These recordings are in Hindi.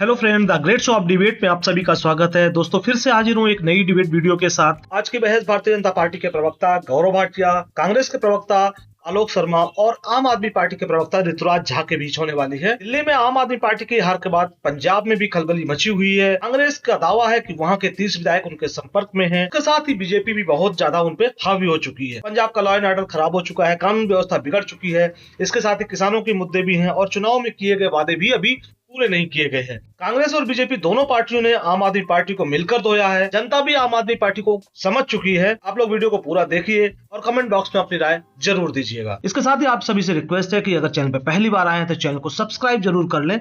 Hello friend, the great show off debate में आप सभी का स्वागत है। दोस्तों फिर से हाजिर हूँ एक नई डिबेट वीडियो के साथ। आज की बहस भारतीय जनता पार्टी के प्रवक्ता गौरव भाटिया, कांग्रेस के प्रवक्ता आलोक शर्मा और आम आदमी पार्टी के प्रवक्ता ऋतुराज झा के बीच होने वाली है। दिल्ली में आम आदमी पार्टी की हार के बाद पंजाब में भी खलबली मची हुई है। कांग्रेस का दावा है कि वहां के 30 विधायक उनके संपर्क में हैं। इसके साथ ही बीजेपी भी बहुत ज्यादा उन पे हावी हो चुकी है। पंजाब का लॉ एंड ऑर्डर खराब हो चुका है, कानून व्यवस्था बिगड़ चुकी है। इसके साथ ही किसानों के मुद्दे भी हैं और चुनाव में किए गए वादे भी अभी पूरे नहीं किए गए हैं। कांग्रेस और बीजेपी दोनों पार्टियों ने आम आदमी पार्टी को मिलकर धोया है। जनता भी आम आदमी पार्टी को समझ चुकी है। आप लोग वीडियो को पूरा देखिए और कमेंट बॉक्स में अपनी राय जरूर दीजिएगा। इसके साथ ही आप सभी से रिक्वेस्ट है कि अगर चैनल पर पहली बार आए हैं तो चैनल को सब्सक्राइब जरूर कर लें।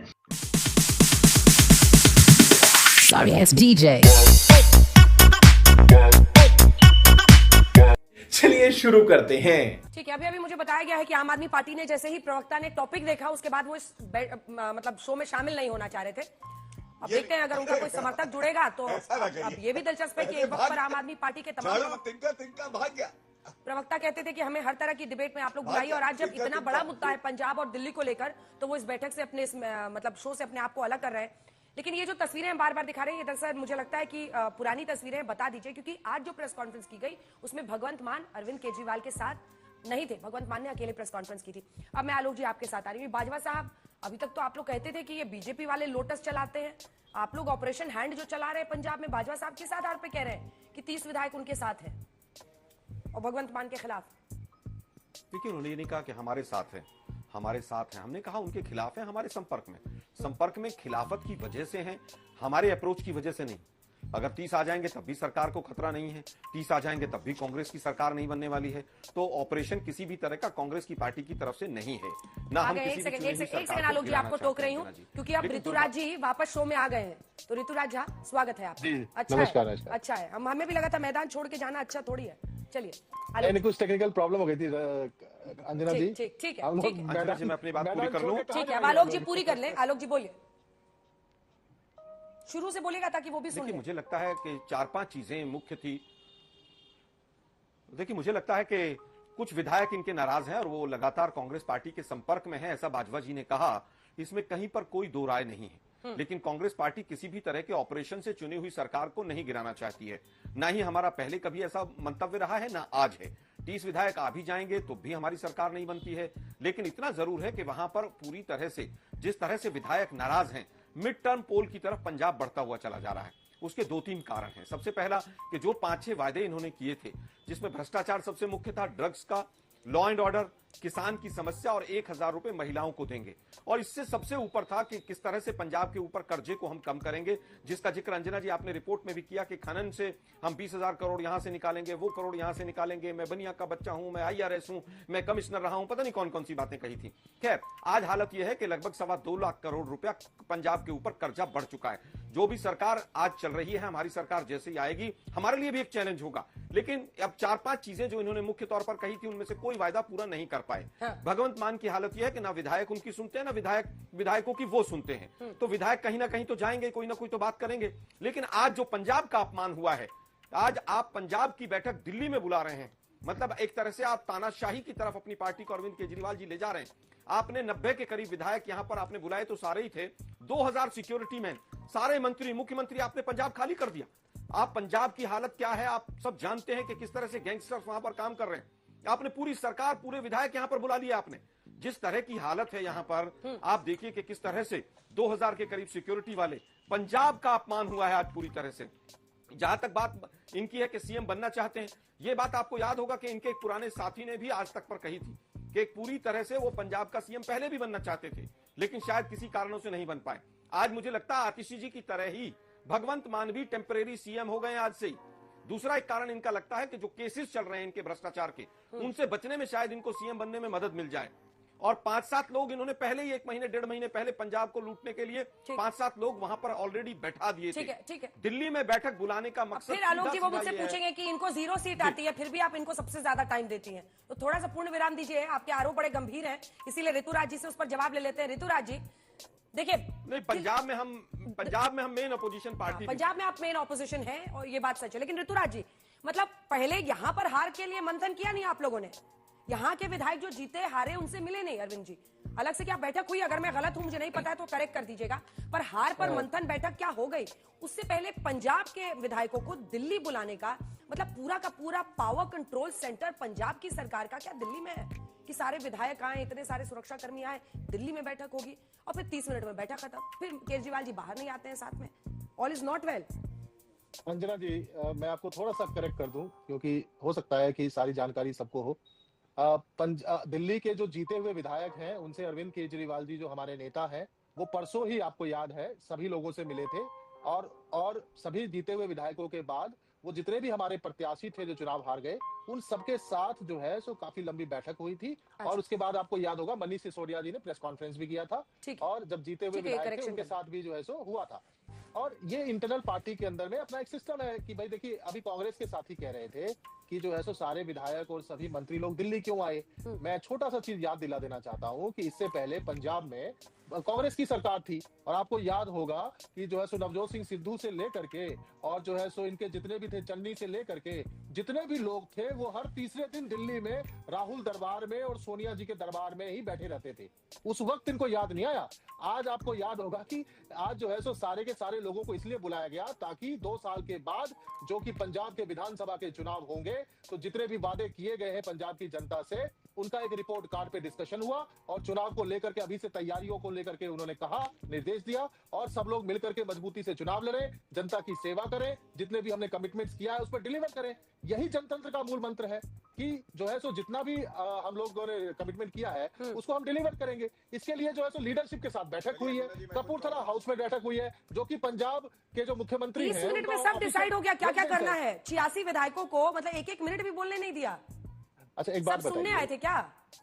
Sorry, it's DJ. चलिए शुरू करते हैं। ठीक है, अभी मुझे बताया गया है कि आम आदमी पार्टी ने जैसे ही प्रवक्ता ने टॉपिक देखा उसके बाद वो इस मतलब शो में शामिल नहीं होना चाह रहे थे। अब देखते हैं अगर उनका कोई समर्थक जुड़ेगा तो अब ये भी दिलचस्प है कि एक वक्त पर आम आदमी पार्टी के तमाम भाग गया। प्रवक्ता कहते थे कि हमें हर तरह की डिबेट में आप लोग बुलाइए, और आज जब इतना बड़ा मुद्दा है पंजाब और दिल्ली को लेकर तो वो इस बैठक से अपने मतलब शो से अपने आप को अलग कर रहे हैं। लेकिन ये जो तस्वीरें हम बार बार दिखा रहे हैं, ये दरअसल मुझे लगता है कि पुरानी तस्वीरें बता दीजिए, क्योंकि आज जो प्रेस कॉन्फ्रेंस की गई उसमें भगवंत मान अरविंद केजरीवाल के साथ नहीं थे। भगवंत मान ने अकेले प्रेस कॉन्फ्रेंस की थी। अब मैं आलोक जी आपके साथ आ रही हूँ। बाजवा साहब, अभी तक तो आप लोग कहते थे कि ये बीजेपी वाले लोटस चलाते हैं, आप लोग ऑपरेशन हैंड जो चला रहे हैं पंजाब में, बाजवा साहब किस आधार पे कह रहे हैं कि 30 विधायक उनके साथ हैं और भगवंत मान के खिलाफ? देखिए, उन्होंने ये नहीं कहा कि हमारे साथ है, हमारे साथ हैं। हमने कहा उनके खिलाफ है, हमारे संपर्क में खिलाफत की वजह से हैं, हमारे अप्रोच की वजह से नहीं। अगर 30 आ जाएंगे तब भी सरकार को खतरा नहीं है, 30 आ जाएंगे तब भी कांग्रेस की सरकार नहीं बनने वाली है। तो ऑपरेशन किसी भी तरह का कांग्रेस की पार्टी की तरफ से नहीं है ना। हम किसी भी एक सेकंड आलोक जी, आपको टोक रही हूँ क्योंकि अब ऋतुराज जी वापस शो में आ गए हैं। तो ऋतुराज झा, स्वागत है आपका। अच्छा है, अच्छा है। हमें भी लगा था मैदान छोड़ के जाना अच्छा थोड़ी है। चलिए, कुछ टेक्निकल प्रॉब्लम हो गई थी अंजना जी। ठीक है, अंजना जी, मैं अपनी बात पूरी कर लूं। ठीक है, अब आलोक जी पूरी कर लें। आलोक जी बोलिए, शुरू से बोलेगा ताकि वो भी सुन ले। मुझे लगता है कि 4-5 चीजें मुख्य थी। देखिए, मुझे लगता है कि कुछ विधायक इनके नाराज हैं और वो लगातार कांग्रेस पार्टी के संपर्क में है, ऐसा बाजवा जी ने कहा। इसमें कहीं पर कोई दो राय नहीं है। लेकिन कांग्रेस पार्टी किसी भी तरह के ऑपरेशन से चुनी हुई सरकार को नहीं गिराना चाहती है। ना ही हमारा पहले कभी ऐसा मंतव्य रहा है, ना आज है। 30 विधायक आ भी जाएंगे तो भी हमारी सरकार नहीं बनती है। लेकिन इतना जरूर है कि वहां पर पूरी तरह से जिस तरह से विधायक नाराज हैं, मिड टर्म पोल की तरफ पंजाब बढ़ता हुआ चला जा रहा है। उसके 2-3 कारण हैं। सबसे पहला कि जो 5-6 वादे इन्होंने किए थे, जिसमें भ्रष्टाचार सबसे मुख्य था, ड्रग्स का, लॉ एंड ऑर्डर, किसान की समस्या और 1000 रुपए महिलाओं को देंगे, और इससे सबसे ऊपर था कि किस तरह से पंजाब के ऊपर कर्जे को हम कम करेंगे, जिसका जिक्र अंजना जी आपने रिपोर्ट में भी किया कि खनन से हम 20,000 करोड़ यहां से निकालेंगे, वो करोड़ यहां से निकालेंगे, मैं बनिया का बच्चा हूं, मैं IRS हूं, मैं कमिश्नर रहा हूं, पता नहीं कौन कौन सी बातें कही थी। खैर, आज हालत यह है कि लगभग 2.25 लाख करोड़ रुपया पंजाब के ऊपर कर्जा बढ़ चुका है। जो भी सरकार आज चल रही है, हमारी सरकार जैसे ही आएगी, हमारे लिए भी एक चैलेंज होगा। लेकिन अब 4-5 चीजें जो इन्होंने मुख्य तौर पर कही थी, उनमें से कोई वायदा पूरा नहीं कर पाए। भगवंत मान की हालत यह है कि ना विधायक उनकी सुनते हैं, ना विधायकों की वो सुनते हैं। तो विधायक कहीं ना कहीं तो जाएंगे, कोई ना कोई तो बात करेंगे। लेकिन आज जो पंजाब का अपमान हुआ है, आज आप पंजाब की बैठक दिल्ली में बुला रहे हैं, मतलब एक तरह से आप तानाशाही की तरफ अपनी पार्टी को अरविंद केजरीवाल जी ले जा रहे हैं। आपने 90 के करीब विधायक यहां पर आपने बुलाए तो सारे ही थे। 2000 सिक्योरिटी मैन, सारे मंत्री, मुख्यमंत्री, आपने पंजाब खाली कर दिया। आप पंजाब की हालत क्या है आप सब जानते हैं कि किस तरह से गैंगस्टर्स वहां पर काम कर रहे हैं। आपने पूरी सरकार, पूरे विधायक यहां पर बुला लिया आपने। जिस तरह की हालत है यहां पर, आप देखिए कि किस तरह से 2000 के करीब सिक्योरिटी वाले, पंजाब का अपमान हुआ है आज पूरी तरह से। जहां तक बात इनकी है कि सीएम बनना चाहते हैं, यह बात आपको याद होगा कि इनके एक पुराने साथी ने भी आज तक पर कही थी कि पूरी तरह से वो पंजाब का सीएम पहले भी बनना चाहते थे, लेकिन शायद किसी कारणों से नहीं बन पाए। आज मुझे लगता है आतिशी जी की तरह ही भगवंत मान भी टेम्परेरी सीएम हो गए आज से ही। दूसरा एक कारण इनका लगता है कि जो केसेस चल रहे हैं इनके भ्रष्टाचार के, उनसे बचने में शायद इनको सीएम बनने में मदद मिल जाए। और 5-7 लोग इन्होंने पहले ही 1 महीने 1.5 महीने पहले पंजाब को लूटने के लिए 5-7 लोग वहां पर ऑलरेडी बैठा दिए थे। ठीक है। दिल्ली में बैठक बुलाने का मकसद, फिर आलोक जी वो मुझसे पूछेंगे कि इनको 0 सीट आती है, फिर भी आप इनको सबसे ज्यादा टाइम देती हैं, तो थोड़ा सा पूर्ण विराम दीजिए। आपके आरोप बड़े गंभीर हैं, इसीलिए ऋतुराज जी से उस पर जवाब ले लेते हैं। ऋतुराज जी देखिए, नहीं, पंजाब में हम मेन अपोजिशन पार्टी, पंजाब में आप मेन ऑपोजिशन है और ये बात सच है। लेकिन ऋतुराज जी, मतलब पहले यहां पर हार के लिए मंथन किया नहीं आप लोगों ने? यहाँ के विधायक जो जीते हारे उनसे मिले नहीं अरविंद जी। अलग से क्या बैठक हुई, अगर मैं गलत हूं, मुझे नहीं पता है तो करेक्ट कर दीजिएगा, पर हार पर मंथन बैठक क्या हो गई? उससे पहले पंजाब के विधायकों को दिल्ली बुलाने का मतलब पूरा का पूरा पावर कंट्रोल सेंटर पंजाब की सरकार का क्या दिल्ली में है कि सारे विधायक आए, इतने सारे सुरक्षा कर्मी आए, दिल्ली में बैठक होगी और फिर 30 मिनट में बैठक खत्म, फिर केजरीवाल जी बाहर नहीं आते हैं साथ में। All is not well. Anjana ji, मैं आपको थोड़ा सा करेक्ट कर दूं, क्योंकि हो सकता है कि सारी जानकारी सबको हो। दिल्ली के जो जीते हुए विधायक हैं, उनसे अरविंद केजरीवाल जी जो हमारे नेता हैं, वो परसों ही आपको याद है सभी लोगों से मिले थे और सभी जीते हुए विधायकों के बाद वो जितने भी हमारे प्रत्याशी थे जो चुनाव हार गए, उन सबके साथ जो है सो काफी लंबी बैठक हुई थी। और उसके बाद आपको याद होगा मनीष सिसोदिया जी ने प्रेस कॉन्फ्रेंस भी किया था और जब जीते हुए विधायक थे उनके साथ भी जो है सो हुआ था। और ये इंटरनल पार्टी के अंदर में अपना एक सिस्टम है कि भाई देखिए, अभी कांग्रेस के साथी कह रहे थे कि जो है सो सारे विधायक और सभी मंत्री लोग दिल्ली क्यों आए। मैं छोटा सा चीज याद दिला देना चाहता हूँ कि इससे पहले पंजाब में कांग्रेस की सरकार थी और आपको याद होगा कि जो है सो नवजोत सिंह सिद्धू से लेकर के और जो है सो इनके जितने भी थे, चन्नी से लेकर के जितने भी लोग थे, वो हर तीसरे दिन दिल्ली में राहुल दरबार में और सोनिया जी के दरबार में ही बैठे रहते थे। उस वक्त इनको याद नहीं आया। आज आपको याद होगा कि आज जो है सो सारे के सारे लोगों को इसलिए बुलाया गया ताकि 2 साल के बाद जो कि पंजाब के विधानसभा के चुनाव होंगे, तो जितने भी वादे किए गए हैं पंजाब की जनता से, उनका एक रिपोर्ट कार्ड पे डिस्कशन हुआ और चुनाव को लेकर के अभी से तैयारियों को लेकर के उन्होंने कहा, निर्देश दिया और सब लोग मिलकर के मजबूती से चुनाव लड़े, जनता की सेवा करें, जितने भी हमने कमिटमेंट्स किया है उस पर डिलीवर करें। यही जनतंत्र का मूल मंत्र है कि जो है सो जितना भी हम लोगों ने कमिटमेंट किया है उसको हम डिलीवर करेंगे। इसके लिए जो है सो लीडरशिप के साथ बैठक हुई है, कपूरथला हाउस में बैठक हुई है, जो कि पंजाब के जो मुख्यमंत्री 30 मिनट में सब डिसाइड हो गया क्या क्या करना है। 86 विधायकों को मतलब एक मिनट भी बोलने नहीं दिया। अच्छा एक बात सुनने आए थे क्या?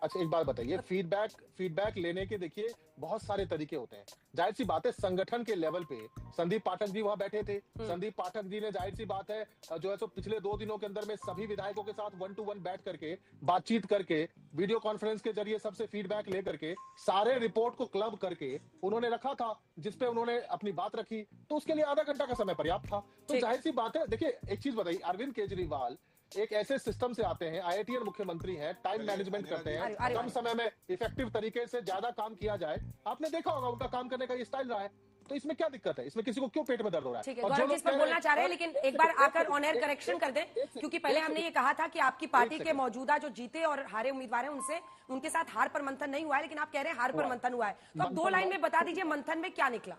अच्छा एक बात बताइए, फीडबैक लेने के देखिए बहुत सारे तरीके होते हैं। जाहिर सी बात है संगठन के लेवल पे संदीप पाठक जी वहां बैठे थे। संदीप पाठक जी ने जाहिर सी बात है जो है सो पिछले 2 दिनों के अंदर में सभी विधायकों के साथ 1 to 1 बैठ करके बातचीत करके वीडियो कॉन्फ्रेंस के जरिए सबसे फीडबैक लेकर के सारे रिपोर्ट को क्लब करके उन्होंने रखा था, जिसपे उन्होंने अपनी बात रखी, तो उसके लिए आधा घंटा का समय पर्याप्त था। तो जाहिर सी बात है, देखिए एक चीज बताइए, अरविंद केजरीवाल एक ऐसे सिस्टम से आते हैं, आईआईटीएन मुख्यमंत्री हैं, टाइम मैनेजमेंट करते हैं, कम समय में इफेक्टिव तरीके से ज्यादा काम किया जाए। आपने देखा होगा उनका काम करने का ये स्टाइल रहा है, तो इसमें क्या दिक्कत है? इसमें किसी को क्यों पेट में दर्द हो रहा है? ठीक है, गौरव जी इस पर बोलना चाह रहे हैं, लेकिन एक बार आकर ऑन एयर करेक्शन कर दें, क्योंकि पहले हमने ये कहा था कि आपकी पार्टी के मौजूदा जो जीते और हारे उम्मीदवार हैं उनके साथ हार पर मंथन नहीं हुआ है, लेकिन आप कह रहे हैं हार पर मंथन हुआ है। तो अब 2 लाइन में बता दीजिए मंथन में क्या निकला।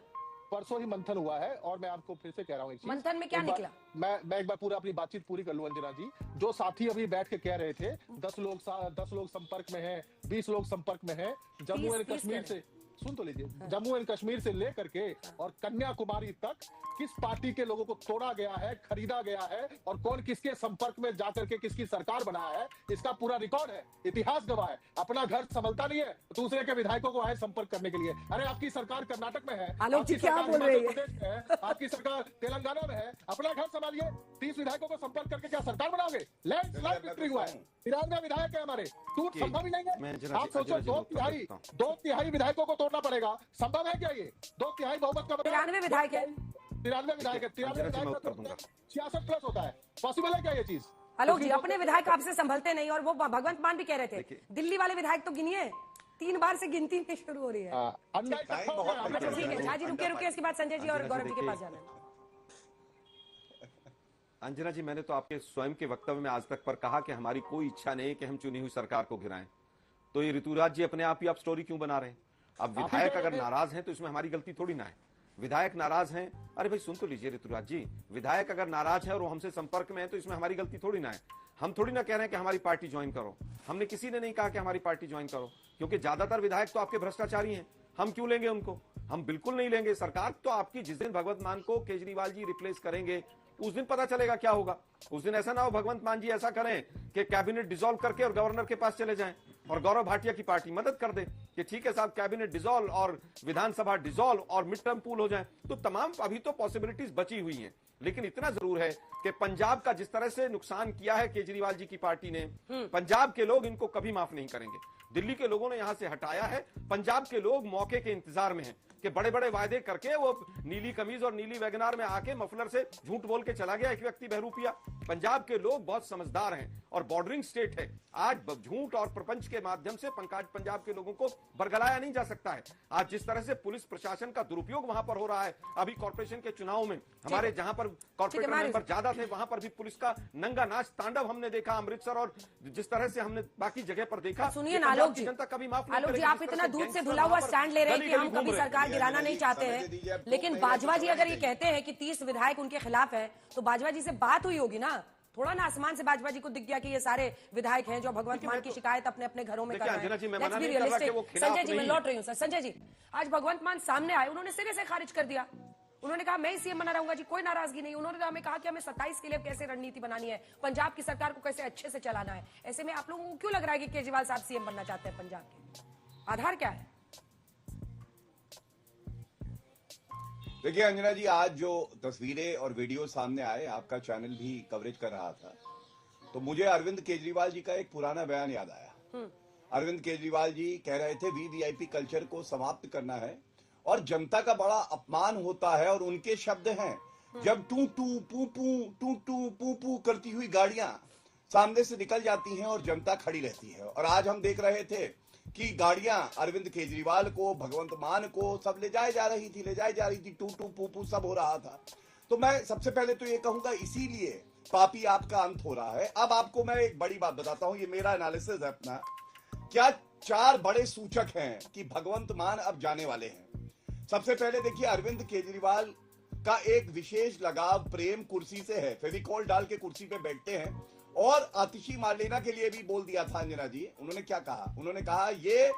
परसों ही मंथन हुआ है और मैं आपको फिर से कह रहा हूँ एक चीज, मंथन में क्या निकला? मैं एक बार पूरा अपनी बातचीत पूरी कर लूं अंजना जी। जो साथी अभी बैठ के कह रहे थे 10 लोग संपर्क में हैं, 20 लोग संपर्क में हैं, जम्मू एंड कश्मीर से, सुन तो लीजिए, जम्मू एंड कश्मीर से लेकर के और कन्याकुमारी तक किस पार्टी के लोगों को तोड़ा गया है, खरीदा गया है और कौन किसके संपर्क में जाकर के किसकी सरकार बनाया है, इसका पूरा रिकॉर्ड है, इतिहास गवाह है। अपना घर संभलता नहीं है, दूसरे के विधायकों को आए संपर्क करने के लिए। अरे आपकी सरकार कर्नाटक में है, आलोक जी क्या बोल रहे हैं? आपकी सरकार तेलंगाना में है, अपना घर संभालिए। 30 विधायकों को संपर्क करके क्या सरकार बनाओगे? लैंडस्लाइड विक्ट्री हुआ है, 93 विधायक है हमारे, टूट संभव ही नहीं है। आप सोचो 2 तिहाई विधायकों को तोड़ना पड़ेगा, संभव है क्या ये? 2 तिहाई बहुमत का 93 विधायक है, 93 विधायक है, 93 विधायक 66 प्लस होता है, पॉसिबल है क्या ये चीज? आलोक जी अपने विधायक आपसे संभलते नहीं, और वो भगवंत मान भी कह रहे थे दिल्ली वाले विधायक तो गिनिए, 3 बार से गिनती में शुरू हो रही है। अच्छा ठीक है, झा जी रुके, इसके बाद संजय जी और गौरव जी के पास जाना है। अंजना जी, मैंने तो आपके स्वयं के वक्तव्य में आज तक पर कहा कि हमारी कोई इच्छा नहीं है कि हम चुनी हुई सरकार को गिराएं। तो ये ऋतुराज जी अपने आप ही आप स्टोरी क्यों बना रहे हैं? अब विधायक अगर नाराज हैं तो इसमें हमारी गलती थोड़ी ना है। विधायक नाराज हैं, अरे भाई सुन तो लीजिए ऋतुराज जी, विधायक अगर नाराज है और वो हमसे संपर्क में है तो इसमें हमारी गलती थोड़ी ना है। हम थोड़ी ना कह रहे हैं कि हमारी पार्टी ज्वाइन करो, हमने किसी ने नहीं कहा कि हमारी पार्टी ज्वाइन करो, क्योंकि ज्यादातर विधायक तो आपके भ्रष्टाचारी हैं। हम क्यों लेंगे उनको? हम बिल्कुल नहीं लेंगे। सरकार तो आपकी जिस दिन भगवंत मान को केजरीवाल जी रिप्लेस करेंगे उस दिन पता चलेगा क्या होगा। उस दिन ऐसा ना हो भगवंत मान जी ऐसा करें कि कैबिनेट डिसॉल्व करके और गवर्नर के पास चले जाएं और गौरव भाटिया की पार्टी मदद कर दे कि ठीक है साहब, कैबिनेट डिसॉल्व और विधानसभा डिसॉल्व और मिड टर्म पूल हो जाए। तो तमाम अभी तो पॉसिबिलिटीज बची हुई हैं, लेकिन इतना जरूर है कि पंजाब का जिस तरह से नुकसान किया है केजरीवाल जी की पार्टी ने, पंजाब के लोग इनको कभी माफ नहीं करेंगे। दिल्ली के लोगों ने यहां से हटाया है, पंजाब के लोग मौके के इंतजार में हैं कि बड़े बड़े वायदे करके वो नीली कमीज और नीली वैगनार में आके मफलर से झूठ बोल के चला गया एक व्यक्ति बहरूपिया। पंजाब के लोग बहुत समझदार हैं और बॉर्डरिंग स्टेट है। आज झूठ और प्रपंच के माध्यम से पंजाब के लोगों को बरगलाया नहीं जा सकता है। आज जिस तरह से पुलिस प्रशासन का दुरुपयोग वहां पर हो रहा है, अभी कॉर्पोरेशन के चुनाव में हमारे जहां पर कॉर्पोरेटर मेंबर ज्यादा थे वहां पर भी पुलिस का नंगा नाच तांडव हमने देखा अमृतसर, और जिस तरह से हमने बाकी जगह पर देखा। सुनिए ना आलोक जी, जनता कभी माफ आलोक जी, आप इतना दूध से धुला हुआ स्टैंड ले रहे हैं कि हम कभी सरकार गिराना नहीं चाहते हैं, लेकिन बाजवा जी अगर ये कहते हैं कि 30 विधायक उनके खिलाफ है तो बाजवा जी से बात हुई होगी ना? थोड़ा ना आसमान से बाजवा जी को दिख गया कि ये सारे विधायक हैं जो भगवंत मान की शिकायत अपने अपने घरों में कर रहे हैं। संजय जी, मैं लौट रही हूँ सर। संजय जी, आज भगवंत मान सामने आए, उन्होंने सिरे से खारिज कर दिया। उन्होंने कहा मैं ही सीएम बना रहूंगा जी, कोई नाराजगी नहीं। उन्होंने हमें कहा कि हमें 27 के लिए कैसे रणनीति बनानी है, पंजाब की सरकार को कैसे अच्छे से चलाना है। ऐसे में आप लोगों को क्यों लग रहा है कि केजरीवाल साहब सीएम बनना चाहते हैं पंजाब के? आधार क्या है? देखिए अंजना जी, आज जो तस्वीरें और वीडियो सामने आए, आपका चैनल भी कवरेज कर रहा था, तो मुझे अरविंद केजरीवाल जी का एक पुराना बयान याद आया। अरविंद केजरीवाल जी कह रहे थे वीवीआईपी कल्चर को समाप्त करना है और जनता का बड़ा अपमान होता है, और उनके शब्द हैं, जब टू टू पू पू टू टू पू पू करती हुई गाड़ियां सामने से निकल जाती हैं और जनता खड़ी रहती है। और आज हम देख रहे थे कि गाड़ियां अरविंद केजरीवाल को, भगवंत मान को सब ले जाई जा रही थी, टू टू पू पू सब हो रहा था। तो मैं सबसे पहले तो ये कहूंगा, इसीलिए पापी आपका अंत हो रहा है। अब आपको मैं एक बड़ी बात बताता हूं, ये मेरा एनालिसिस है अपना। क्या 4 बड़े सूचक हैं कि भगवंत मान अब जाने वाले हैं। सबसे पहले देखिए, अरविंद केजरीवाल का एक विशेष लगाव प्रेम कुर्सी से है। फेविकॉल डाल के कुर्सी पे बैठते हैं, और आतिशी मार्लेना के लिए भी बोल दिया था अंजना जी। उन्होंने क्या कहा? उन्होंने कहा ये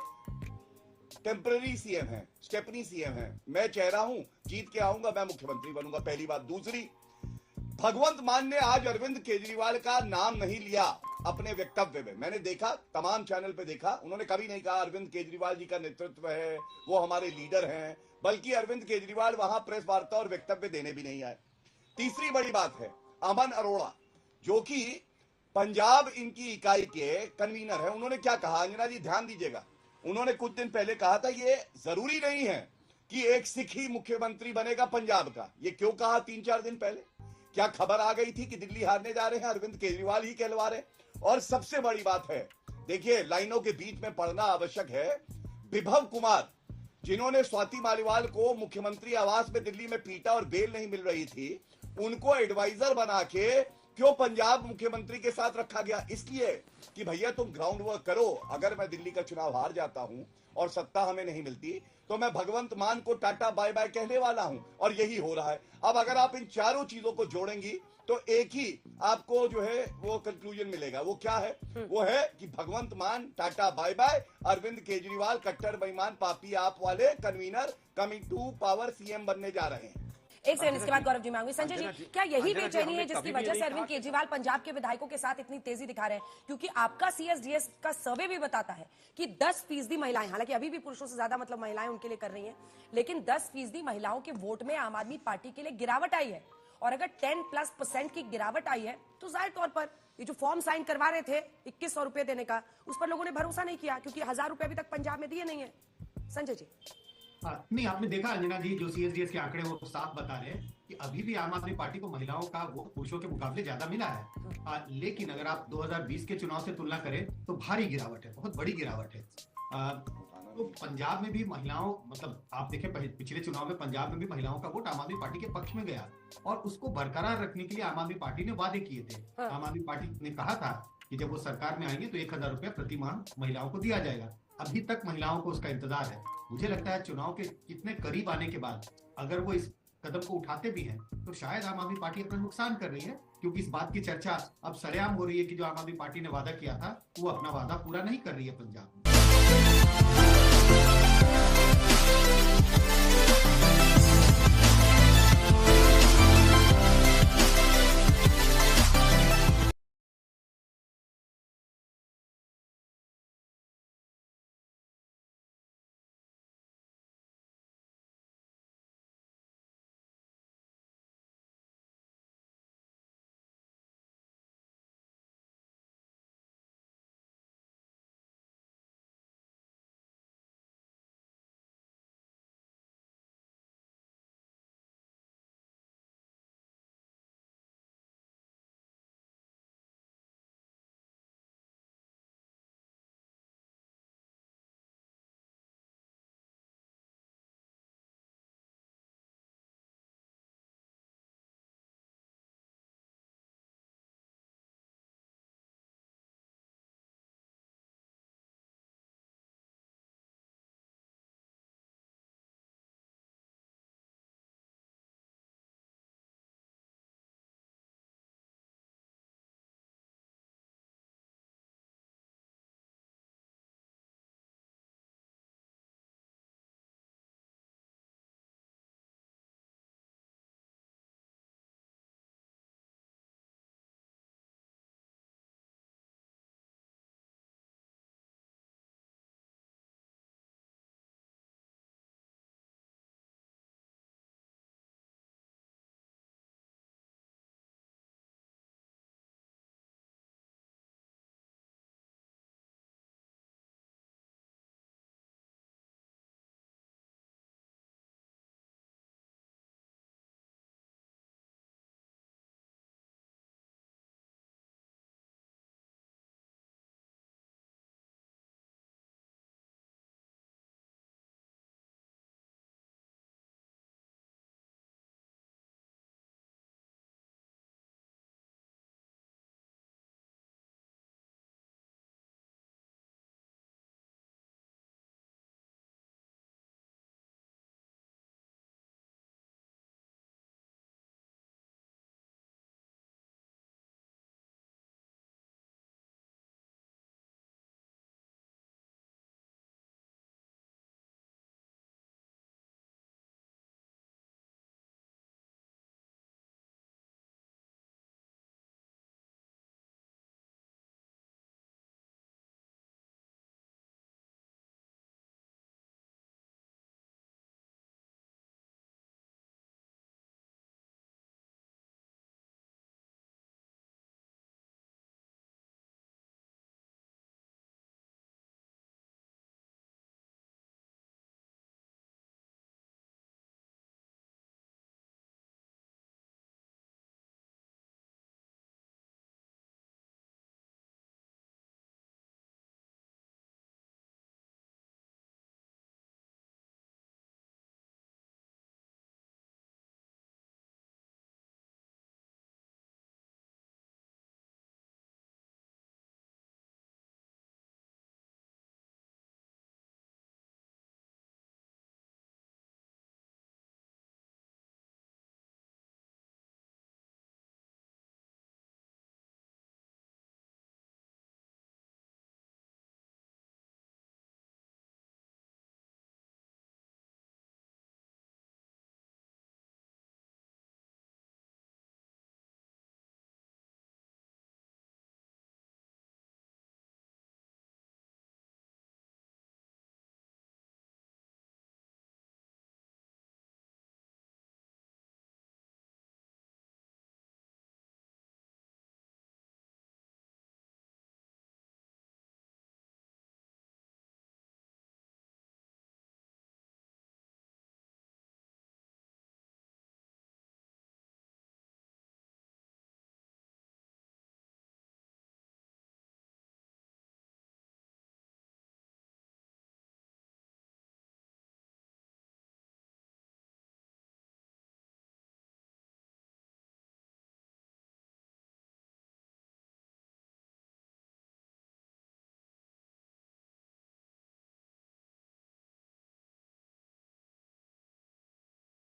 टेम्पररी सीएम है, स्टेपनी सीएम है, मैं चेहरा हूं, जीत के आऊंगा, मैं मुख्यमंत्री बनूंगा। पहली बात। दूसरी, भगवंत मान ने आज अरविंद केजरीवाल का नाम नहीं लिया अपने वक्तव्य में। मैंने देखा, तमाम चैनल पे देखा, उन्होंने कभी नहीं कहा अरविंद केजरीवाल जी का नेतृत्व है, वो हमारे लीडर हैं, बल्कि अरविंद केजरीवाल वहां प्रेस वार्ता और वक्तव्य देने भी नहीं आए। तीसरी बड़ी बात है, अमन अरोड़ा जो कि पंजाब इनकी इकाई के कन्वीनर है, उन्होंने क्या कहा अंजना जी, ध्यान दीजिएगा। उन्होंने कुछ दिन पहले कहा था ये जरूरी नहीं है कि एक सिख ही मुख्यमंत्री बनेगा पंजाब का। ये क्यों कहा 3-4 दिन पहले? क्या खबर आ गई थी कि दिल्ली हारने जा रहे हैं, अरविंद केजरीवाल ही कहलवा रहे? और सबसे बड़ी बात है, देखिए लाइनों के बीच में पढ़ना आवश्यक है। विभव कुमार, जिन्होंने स्वाति मालीवाल को मुख्यमंत्री आवास में दिल्ली में पीटा और बेल नहीं मिल रही थी, उनको एडवाइजर बना के क्यों पंजाब मुख्यमंत्री के साथ रखा गया? इसलिए कि भैया तुम ग्राउंड वर्क करो। अगर मैं दिल्ली का चुनाव हार जाता हूं और सत्ता हमें नहीं मिलती, तो मैं भगवंत मान को टाटा बाय बाय कहने वाला हूं, और यही हो रहा है। अब अगर आप इन चारों चीजों को जोड़ेंगी तो एक ही आपको जो है वो कंक्लूजन मिलेगा। वो क्या है? वो है कि Bhagwant Mann tata bye bye, Arvind Kejriwal कट्टर बेईमान पापी आप वाले convener coming to power CM बनने जा रहे हैं। एक सेकंड, इसके बाद गौरव जी मांगूंगी। संजय जी, क्या यही बेचैनी है जिसकी वजह से अरविंद केजरीवाल पंजाब के विधायकों के साथ इतनी तेजी दिखा रहे हैं? क्योंकि आपका CSDS का सर्वे भी बताता है कि 10% महिलाएं, हालांकि अभी भी पुरुषों से ज्यादा मतलब महिलाएं उनके लिए कर रही हैं, लेकिन 10% महिलाओं के वोट में आम आदमी पार्टी के लिए गिरावट आई है। और अगर 10+% की गिरावट आई है तो जाहिर तौर पर ये जो फॉर्म साइन करवा रहे थे 2100 रुपए देने का, उस पर लोगों ने भरोसा नहीं किया, क्योंकि 1000 रुपए अभी तक पंजाब में दिए नहीं है। संजय जी, नहीं, आपने देखा अंजना जी, जो CSDS के आंकड़े वो साफ बता रहे हैं कि अभी भी आम आदमी पार्टी को महिलाओं का वोट पुरुषों के मुकाबले ज्यादा मिला है। लेकिन अगर आप 2020 के चुनाव से तुलना करें तो भारी गिरावट है, बहुत बड़ी गिरावट है। तो पंजाब में भी महिलाओं, मतलब आप देखें पिछले चुनाव में पंजाब में भी महिलाओं का वोट आम आदमी पार्टी के पक्ष में गया, और उसको बरकरार रखने के लिए आम आदमी पार्टी ने वादे किए थे। आम आदमी पार्टी ने कहा था कि जब वो सरकार में आएंगे तो 1000 रुपया प्रति माह महिलाओं को दिया जाएगा। अभी तक महिलाओं को उसका इंतजार है। मुझे लगता है चुनाव के कितने करीब आने के बाद अगर वो इस कदम को उठाते भी हैं तो शायद आम आदमी पार्टी अपना नुकसान कर रही है, क्योंकि इस बात की चर्चा अब सरेआम हो रही है कि जो आम आदमी पार्टी ने वादा किया था वो अपना वादा पूरा नहीं कर रही है पंजाब में।